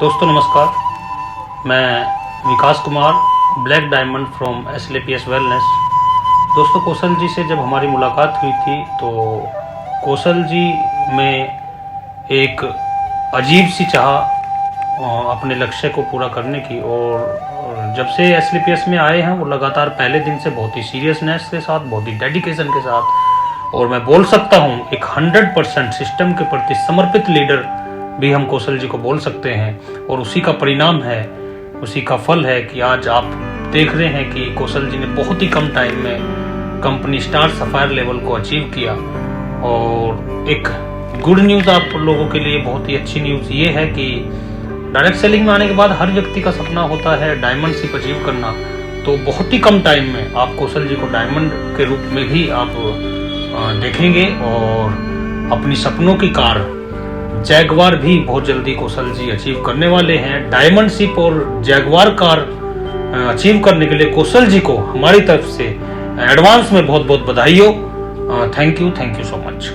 दोस्तों नमस्कार, मैं Vikas Kumar, black diamond from एसलेपीएस वेलनेस। दोस्तों कौशल जी से जब हमारी मुलाकात हुई थी तो कौशल जी में एक अजीब सी चाह अपने लक्ष्य को पूरा करने की, और जब से एसलेपीएस में आए हैं वो लगातार पहले दिन से बहुत ही सीरियसनेस के साथ, बहुत ही डेडिकेशन के साथ, और मैं बोल सकता हूँ एक 100% सिस्टम के प्रति समर्पित लीडर भी हम कौशल जी को बोल सकते हैं। और उसी का परिणाम है, उसी का फल है कि आज आप देख रहे हैं कि कौशल जी ने बहुत ही कम टाइम में कंपनी स्टार सफायर लेवल को अचीव किया। और एक गुड न्यूज़ आप लोगों के लिए, बहुत ही अच्छी न्यूज़ ये है कि डायरेक्ट सेलिंग में आने के बाद हर व्यक्ति का सपना होता है डायमंडशिप अचीव करना। तो बहुत ही कम टाइम में आप कौशल जी को डायमंड के रूप में भी आप देखेंगे, और अपनी सपनों की कार जैगवार भी बहुत जल्दी कौशल जी अचीव करने वाले हैं। डायमंडशिप और जैगवार कार अचीव करने के लिए कौशल जी को हमारी तरफ से एडवांस में बहुत बहुत बधाई हो। Thank you so much.